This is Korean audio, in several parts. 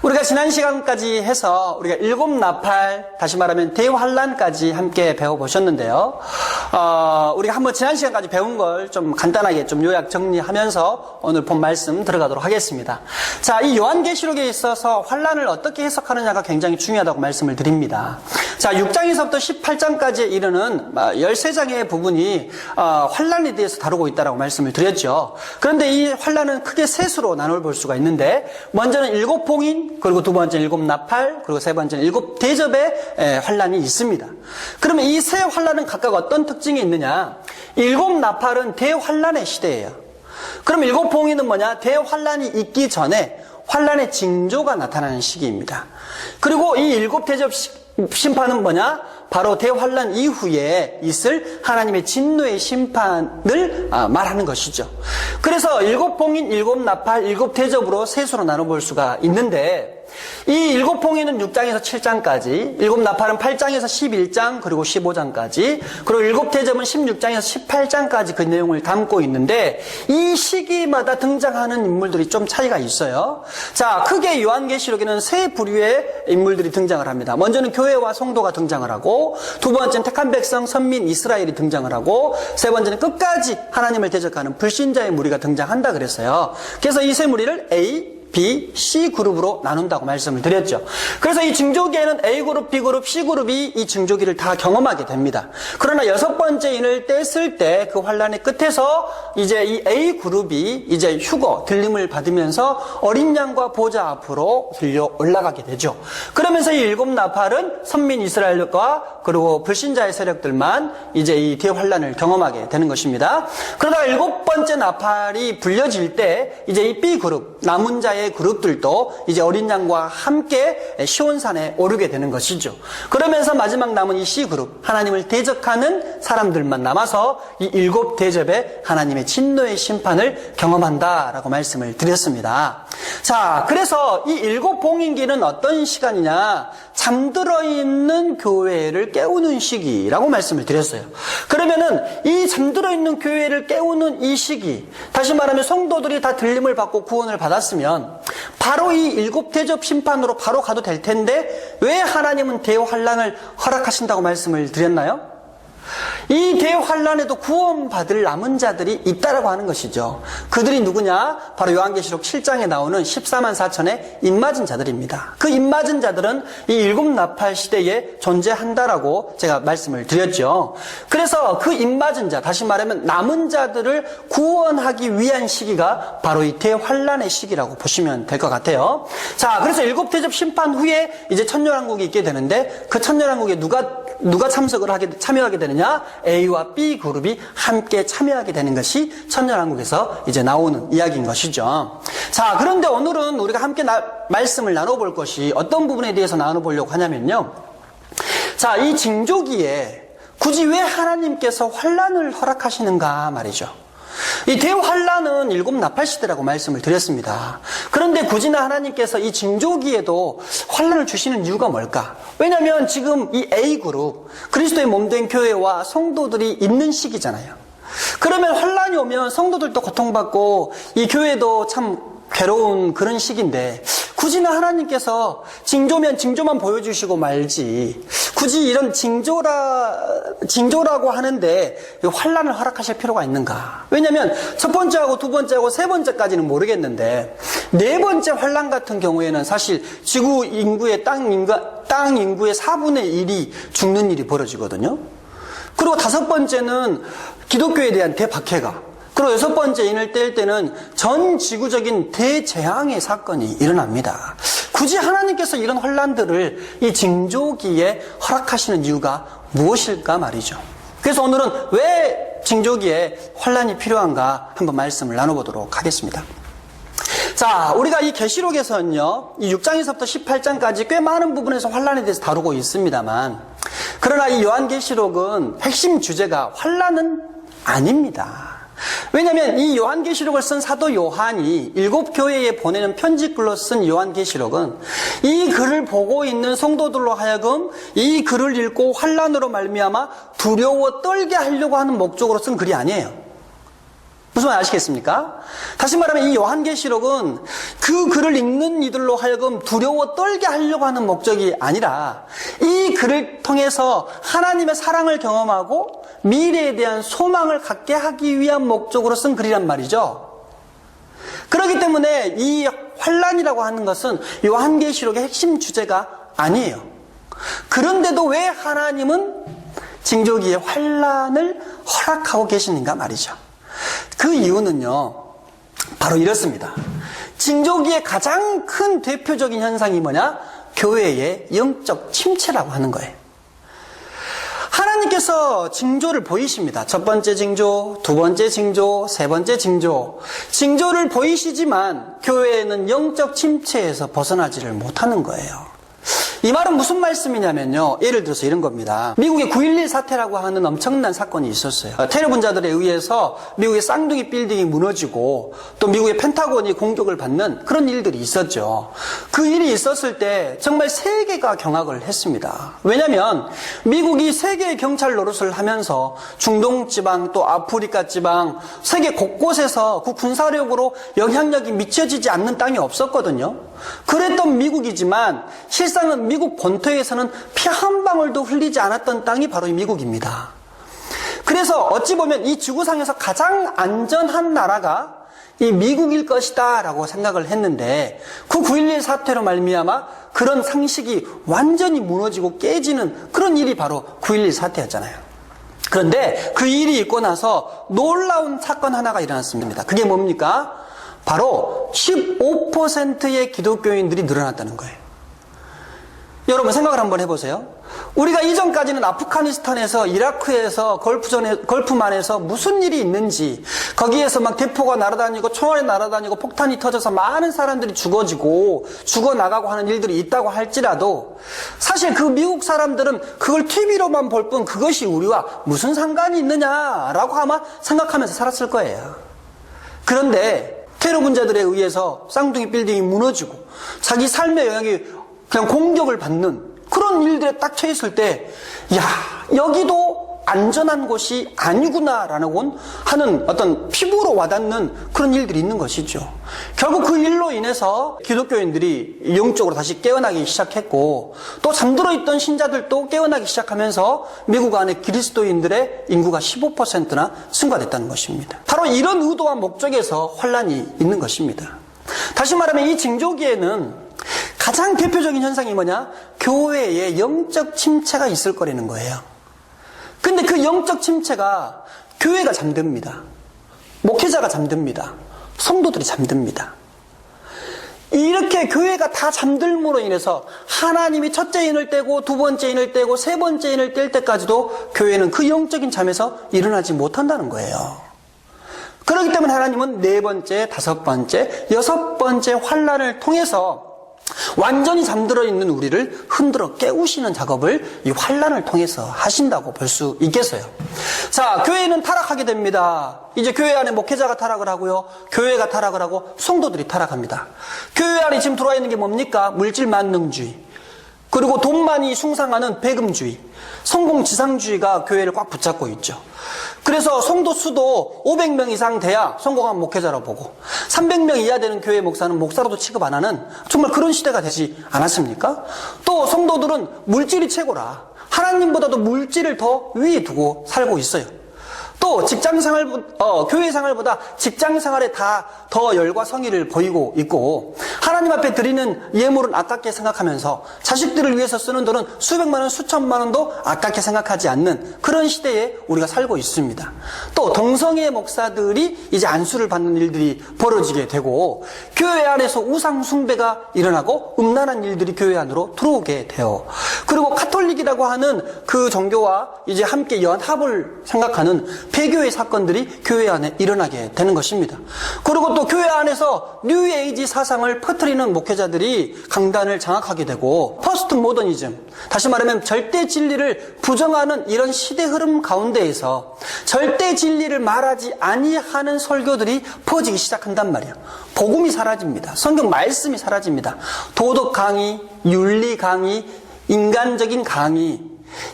우리가 지난 시간까지 해서 우리가 일곱 나팔, 다시 말하면 대환란까지 함께 배워보셨는데요. 우리가 한번 지난 시간까지 배운 걸 좀 간단하게 좀 요약 정리하면서 오늘 본 말씀 들어가도록 하겠습니다. 자, 이 요한계시록에 있어서 환란을 어떻게 해석하느냐가 굉장히 중요하다고 말씀을 드립니다. 자, 6장에서부터 18장까지 이르는 13장의 부분이 환란에 대해서 다루고 있다고 말씀을 드렸죠. 그런데 이 환란은 크게 셋으로 나눠볼 수가 있는데, 먼저는 일곱 봉인, 그리고 두 번째는 일곱 나팔, 그리고 세 번째는 일곱 대접의 환란이 있습니다. 그러면 이 세 환란은 각각 어떤 특징이 있느냐? 일곱 나팔은 대환란의 시대예요. 그럼 일곱 봉인은 뭐냐? 대환란이 있기 전에 환란의 징조가 나타나는 시기입니다. 그리고 이 일곱 대접 심판은 뭐냐? 바로 대환란 이후에 있을 하나님의 진노의 심판을 말하는 것이죠. 그래서 일곱 봉인, 일곱 나팔, 일곱 대접으로 셋으로 나눠볼 수가 있는데, 이 일곱 봉인은 6장에서 7장까지, 일곱 나팔은 8장에서 11장, 그리고 15장까지, 그리고 일곱 대접은 16장에서 18장까지 그 내용을 담고 있는데, 이 시기마다 등장하는 인물들이 좀 차이가 있어요. 자, 크게 요한계시록에는 세 부류의 인물들이 등장을 합니다. 먼저는 교회와 성도가 등장을 하고, 두 번째는 택한 백성, 선민, 이스라엘이 등장을 하고, 세 번째는 끝까지 하나님을 대적하는 불신자의 무리가 등장한다 그랬어요. 그래서 이 세 무리를 A, B, C 그룹으로 나눈다고 말씀을 드렸죠. 그래서 이 증조기에는 A그룹, B그룹, C그룹이 이 증조기를 다 경험하게 됩니다. 그러나 여섯 번째 인을 뗐을 때 그 환란의 끝에서 이제 이 A그룹이 이제 휴거, 들림을 받으면서 어린 양과 보좌 앞으로 들려 올라가게 되죠. 그러면서 이 일곱 나팔은 선민 이스라엘과 그리고 불신자의 세력들만 이제 이 대환란을 경험하게 되는 것입니다. 그러다가 일곱 번째 나팔이 불려질 때 이제 이 B그룹, 남은 자의 그룹들도 이제 어린 양과 함께 시온산에 오르게 되는 것이죠. 그러면서 마지막 남은 이 C그룹, 하나님을 대적하는 사람들만 남아서 이 일곱 대접에 하나님의 진노의 심판을 경험한다라고 말씀을 드렸습니다. 자, 그래서 이 일곱 봉인기는 어떤 시간이냐? 잠들어 있는 교회를 깨우는 시기라고 말씀을 드렸어요. 그러면은 이 잠들어 있는 교회를 깨우는 이 시기, 다시 말하면 성도들이 다 들림을 받고 구원을 받았으면 바로 이 일곱 대접 심판으로 바로 가도 될 텐데, 왜 하나님은 대환란을 허락하신다고 말씀을 드렸나요? 이 대환란에도 구원받을 남은 자들이 있다라고 하는 것이죠. 그들이 누구냐? 바로 요한계시록 7장에 나오는 14만 4천의 입맞은 자들입니다. 그 입맞은 자들은 이 일곱 나팔 시대에 존재한다라고 제가 말씀을 드렸죠. 그래서 그 입맞은 자, 다시 말하면 남은 자들을 구원하기 위한 시기가 바로 이 대환란의 시기라고 보시면 될 것 같아요. 자, 그래서 일곱 대접 심판 후에 이제 천년왕국이 있게 되는데, 그 천년왕국에 누가 참여하게 되느냐? A와 B 그룹이 함께 참여하게 되는 것이 천년왕국에서 이제 나오는 이야기인 것이죠. 자, 그런데 오늘은 우리가 함께 말씀을 나눠볼 것이 어떤 부분에 대해서 나눠보려고 하냐면요. 자, 이 징조기에 굳이 왜 하나님께서 환란을 허락하시는가 말이죠. 이 대환란은 일곱 나팔 시대라고 말씀을 드렸습니다. 그런데 굳이나 하나님께서 이 징조기에도 환란을 주시는 이유가 뭘까? 왜냐하면 지금 이 A그룹, 그리스도의 몸된 교회와 성도들이 있는 시기잖아요. 그러면 환란이 오면 성도들도 고통받고 이 교회도 참 괴로운 그런 시기인데, 굳이나 하나님께서 징조면 징조만 보여주시고 말지, 굳이 이런 징조라고 하는데 환란을 허락하실 필요가 있는가? 왜냐하면 첫 번째하고 두 번째하고 세 번째까지는 모르겠는데, 네 번째 환란 같은 경우에는 사실 지구 인구의 땅 인구의 4분의 1이 죽는 일이 벌어지거든요. 그리고 다섯 번째는 기독교에 대한 대박해가, 그리고 여섯 번째 인을 뗄 때는 전 지구적인 대재앙의 사건이 일어납니다. 굳이 하나님께서 이런 환란들을 이 징조기에 허락하시는 이유가 무엇일까 말이죠. 그래서 오늘은 왜 징조기에 환란이 필요한가 한번 말씀을 나눠보도록 하겠습니다. 자, 우리가 이 계시록에서는요, 이 6장에서부터 18장까지 꽤 많은 부분에서 환란에 대해서 다루고 있습니다만, 그러나 이 요한계시록은 핵심 주제가 환란은 아닙니다. 왜냐하면 이 요한계시록을 쓴 사도 요한이 일곱 교회에 보내는 편지글로 쓴 요한계시록은 이 글을 보고 있는 성도들로 하여금 이 글을 읽고 환란으로 말미암아 두려워 떨게 하려고 하는 목적으로 쓴 글이 아니에요. 무슨 말 아시겠습니까? 다시 말하면 이 요한계시록은 그 글을 읽는 이들로 하여금 두려워 떨게 하려고 하는 목적이 아니라 이 글을 통해서 하나님의 사랑을 경험하고 미래에 대한 소망을 갖게 하기 위한 목적으로 쓴 글이란 말이죠. 그렇기 때문에 이 환란이라고 하는 것은 요한계시록의 핵심 주제가 아니에요. 그런데도 왜 하나님은 징조기의 환란을 허락하고 계시는가 말이죠. 그 이유는요, 바로 이렇습니다. 징조기의 가장 큰 대표적인 현상이 뭐냐? 교회의 영적 침체라고 하는 거예요. 하나님께서 징조를 보이십니다. 첫 번째 징조, 두 번째 징조, 세 번째 징조. 징조를 보이시지만 교회는 영적 침체에서 벗어나지를 못하는 거예요. 이 말은 무슨 말씀이냐면요. 예를 들어서 이런 겁니다. 미국의 9.11 사태라고 하는 엄청난 사건이 있었어요. 테러 분자들에 의해서 미국의 쌍둥이 빌딩이 무너지고 또 미국의 펜타곤이 공격을 받는 그런 일들이 있었죠. 그 일이 있었을 때 정말 세계가 경악을 했습니다. 왜냐하면 미국이 세계의 경찰 노릇을 하면서 중동 지방 또 아프리카 지방 세계 곳곳에서 그 군사력으로 영향력이 미쳐지지 않는 땅이 없었거든요. 그랬던 미국이지만 실상은 미국 본토에서는 피 한 방울도 흘리지 않았던 땅이 바로 이 미국입니다. 그래서 어찌 보면 이 지구상에서 가장 안전한 나라가 이 미국일 것이다 라고 생각을 했는데 그 9.11 사태로 말미암아 그런 상식이 완전히 무너지고 깨지는 그런 일이 바로 9.11 사태였잖아요. 그런데 그 일이 있고 나서 놀라운 사건 하나가 일어났습니다. 그게 뭡니까? 바로 15%의 기독교인들이 늘어났다는 거예요. 여러분 생각을 한번 해보세요. 우리가 이전까지는 아프가니스탄에서 이라크에서 걸프만에서 무슨 일이 있는지 거기에서 막 대포가 날아다니고 총알이 날아다니고 폭탄이 터져서 많은 사람들이 죽어지고 죽어나가고 하는 일들이 있다고 할지라도 사실 그 미국 사람들은 그걸 TV로만 볼 뿐 그것이 우리와 무슨 상관이 있느냐라고 아마 생각하면서 살았을 거예요. 그런데 테러 분자들에 의해서 쌍둥이 빌딩이 무너지고 자기 삶의 영역이 그냥 공격을 받는 그런 일들에 딱 처했을 때, 야, 여기도 안전한 곳이 아니구나라는 하는 어떤 피부로 와닿는 그런 일들이 있는 것이죠. 결국 그 일로 인해서 기독교인들이 영적으로 다시 깨어나기 시작했고 또 잠들어 있던 신자들도 깨어나기 시작하면서 미국 안에 그리스도인들의 인구가 15%나 증가됐다는 것입니다. 바로 이런 의도와 목적에서 환란이 있는 것입니다. 다시 말하면 이 징조기에는 가장 대표적인 현상이 뭐냐? 교회에 영적 침체가 있을 거라는 거예요. 근데 그 영적 침체가 교회가 잠듭니다. 목회자가 잠듭니다. 성도들이 잠듭니다. 이렇게 교회가 다 잠들므로 인해서 하나님이 첫째 인을 떼고 두 번째 인을 떼고 세 번째 인을 뗄 때까지도 교회는 그 영적인 잠에서 일어나지 못한다는 거예요. 그렇기 때문에 하나님은 네 번째, 다섯 번째, 여섯 번째 환란을 통해서 완전히 잠들어 있는 우리를 흔들어 깨우시는 작업을 이 환란을 통해서 하신다고 볼 수 있겠어요. 자, 교회는 타락하게 됩니다. 이제 교회 안에 목회자가 타락을 하고요. 교회가 타락을 하고 성도들이 타락합니다. 교회 안에 지금 들어와 있는 게 뭡니까? 물질 만능주의. 그리고 돈만이 숭상하는 배금주의. 성공지상주의가 교회를 꽉 붙잡고 있죠. 그래서 성도 수도 500명 이상 돼야 성공한 목회자라고 보고 300명 이하 되는 교회 목사는 목사로도 취급 안 하는 정말 그런 시대가 되지 않았습니까? 또 성도들은 물질이 최고라. 하나님보다도 물질을 더 위에 두고 살고 있어요. 또 교회 생활보다 직장 생활에 더 열과 성의를 보이고 있고 하나님 앞에 드리는 예물은 아깝게 생각하면서 자식들을 위해서 쓰는 돈은 수백만 원, 수천만 원도 아깝게 생각하지 않는 그런 시대에 우리가 살고 있습니다. 또 동성애 목사들이 이제 안수를 받는 일들이 벌어지게 되고 교회 안에서 우상 숭배가 일어나고 음란한 일들이 교회 안으로 들어오게 돼요. 그리고 카톨릭이라고 하는 그 종교와 이제 함께 연합을 생각하는 폐교의 사건들이 교회 안에 일어나게 되는 것입니다. 그리고 또 교회 안에서 뉴에이지 사상을 퍼뜨리는 목회자들이 강단을 장악하게 되고 포스트 모더니즘, 다시 말하면 절대 진리를 부정하는 이런 시대 흐름 가운데에서 절대 진리를 말하지 아니하는 설교들이 퍼지기 시작한단 말이에요. 복음이 사라집니다. 성경 말씀이 사라집니다. 도덕 강의, 윤리 강의, 인간적인 강의,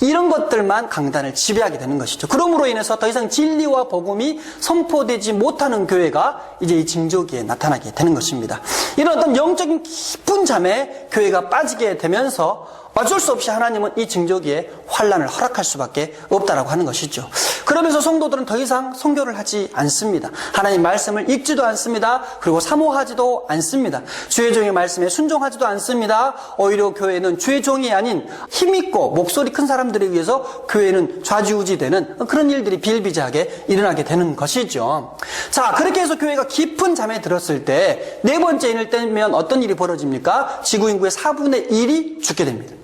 이런 것들만 강단을 지배하게 되는 것이죠. 그러므로 인해서 더 이상 진리와 복음이 선포되지 못하는 교회가 이제 이 징조기에 나타나게 되는 것입니다. 이런 어떤 영적인 깊은 잠에 교회가 빠지게 되면서 어쩔 수 없이 하나님은 이 징조기에 환란을 허락할 수밖에 없다라고 하는 것이죠. 그러면서 성도들은 더 이상 선교를 하지 않습니다. 하나님 말씀을 읽지도 않습니다. 그리고 사모하지도 않습니다. 주의 종의 말씀에 순종하지도 않습니다. 오히려 교회는 주의 종이 아닌 힘있고 목소리 큰 사람들에 의해서 교회는 좌지우지되는 그런 일들이 비일비재하게 일어나게 되는 것이죠. 자, 그렇게 해서 교회가 깊은 잠에 들었을 때 네 번째 인을 떼면 어떤 일이 벌어집니까? 지구 인구의 4분의 1이 죽게 됩니다.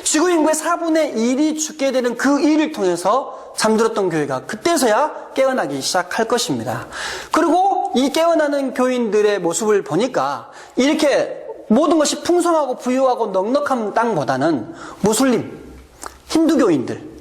지구 인구의 4분의 1이 죽게 되는 그 일을 통해서 잠들었던 교회가 그때서야 깨어나기 시작할 것입니다. 그리고 이 깨어나는 교인들의 모습을 보니까 이렇게 모든 것이 풍성하고 부유하고 넉넉한 땅보다는 무슬림, 힌두교인들,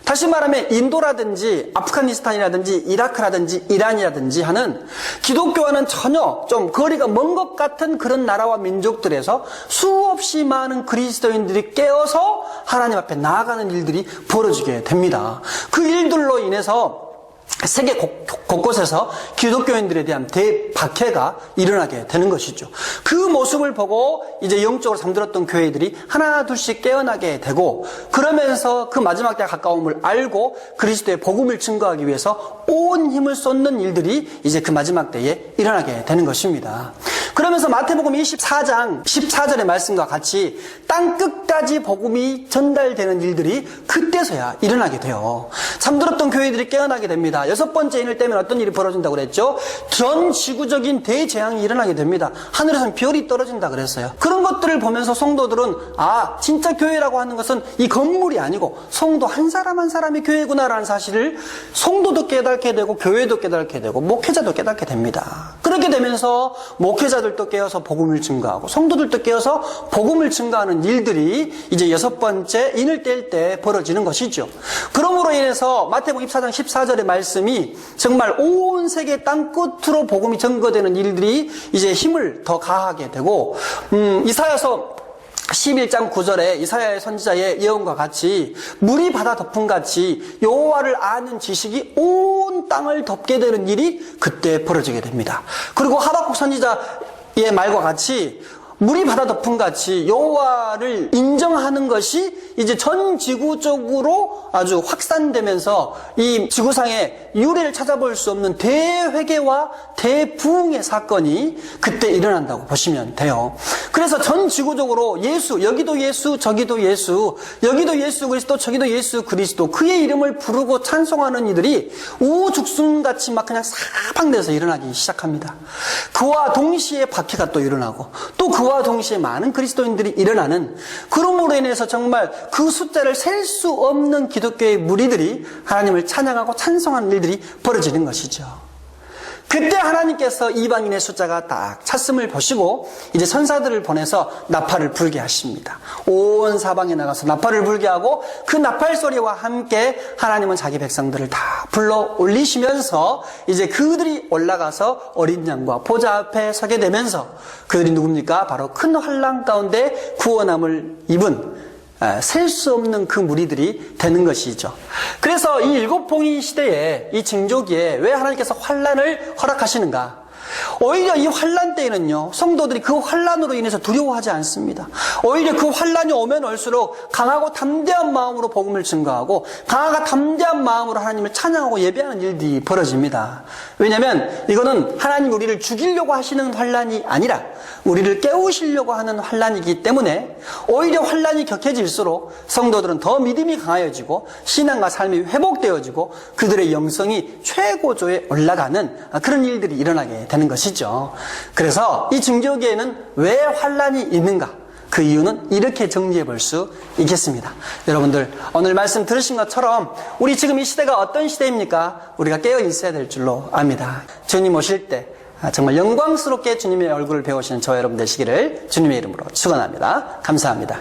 다시 말하면 인도라든지 아프가니스탄이라든지 이라크라든지 이란이라든지 하는 기독교와는 전혀 좀 거리가 먼 것 같은 그런 나라와 민족들에서 수없이 많은 그리스도인들이 깨어서 하나님 앞에 나아가는 일들이 벌어지게 됩니다. 그 일들로 인해서 세계 곳곳에서 기독교인들에 대한 대박해가 일어나게 되는 것이죠. 그 모습을 보고 이제 영적으로 잠들었던 교회들이 하나 둘씩 깨어나게 되고, 그러면서 그 마지막 때가 가까움을 알고 그리스도의 복음을 증거하기 위해서 온 힘을 쏟는 일들이 이제 그 마지막 때에 일어나게 되는 것입니다. 그러면서 마태복음 24장 14절의 말씀과 같이 땅 끝까지 복음이 전달되는 일들이 그때서야 일어나게 돼요. 잠들었던 교회들이 깨어나게 됩니다. 여섯 번째 인을 떼면 어떤 일이 벌어진다고 그랬죠? 전 지구적인 대재앙이 일어나게 됩니다. 하늘에서는 별이 떨어진다 그랬어요. 그런 것들을 보면서 성도들은 진짜 교회라고 하는 것은 이 건물이 아니고 성도 한 사람 한 사람이 교회구나라는 사실을 성도도 깨닫게 되고 교회도 깨닫게 되고 목회자도 깨닫게 됩니다. 그렇게 되면서 목회자들도 깨어서 복음을 증거하고 성도들도 깨어서 복음을 증거하는 일들이 이제 여섯 번째 인을 뗄 때 벌어지는 것이죠. 그러므로 인해서 마태복음 24장 14절의 말씀이 정말 온 세계 땅 끝으로 복음이 전거되는 일들이 이제 힘을 더 가하게 되고, 이사야서 11장 9절에 이사야의 선지자의 예언과 같이 물이 바다 덮음같이 여호와를 아는 지식이 온 땅을 덮게 되는 일이 그때 벌어지게 됩니다. 그리고 하박국 선지자의 말과 같이 물이 바다 덮음같이 여호와를 인정하는 것이 이제 전 지구적으로 아주 확산되면서 이 지구상에 유례를 찾아볼 수 없는 대회개와 대부흥의 사건이 그때 일어난다고 보시면 돼요. 그래서 전 지구적으로 예수, 여기도 예수, 저기도 예수, 여기도 예수 그리스도, 저기도 예수 그리스도, 그의 이름을 부르고 찬송하는 이들이 우죽순같이 막 그냥 사방돼서 일어나기 시작합니다. 그와 동시에 박해가 또 일어나고, 또 그와 동시에 많은 그리스도인들이 일어나는, 그러므로 인해서 정말 그 숫자를 셀 수 없는 기독교의 무리들이 하나님을 찬양하고 찬송하는 일들이 벌어지는 것이죠. 그때 하나님께서 이방인의 숫자가 딱 찼음을 보시고 이제 천사들을 보내서 나팔을 불게 하십니다. 온 사방에 나가서 나팔을 불게 하고 그 나팔 소리와 함께 하나님은 자기 백성들을 다 불러 올리시면서 이제 그들이 올라가서 어린 양과 보좌 앞에 서게 되면서, 그들이 누굽니까? 바로 큰 환난 가운데 구원함을 입은 셀 수 없는 그 무리들이 되는 것이죠. 그래서 이 일곱봉인 시대에, 이 징조기에 왜 하나님께서 환난을 허락하시는가? 오히려 이 환난 때에는요, 성도들이 그 환난으로 인해서 두려워하지 않습니다. 오히려 그 환난이 오면 올수록 강하고 담대한 마음으로 복음을 증거하고 강하고 담대한 마음으로 하나님을 찬양하고 예배하는 일들이 벌어집니다. 왜냐하면 이거는 하나님 우리를 죽이려고 하시는 환난이 아니라 우리를 깨우시려고 하는 환난이기 때문에 오히려 환난이 격해질수록 성도들은 더 믿음이 강해지고 신앙과 삶이 회복되어지고 그들의 영성이 최고조에 올라가는 그런 일들이 일어나게 되는 것이죠. 그래서 이 징조기에는 왜 환난이 있는가? 그 이유는 이렇게 정리해 볼 수 있겠습니다. 여러분들, 오늘 말씀 들으신 것처럼 우리 지금 이 시대가 어떤 시대입니까? 우리가 깨어 있어야 될 줄로 압니다. 주님 오실 때 정말 영광스럽게 주님의 얼굴을 배우시는 저와 여러분 되시기를 주님의 이름으로 축원합니다. 감사합니다.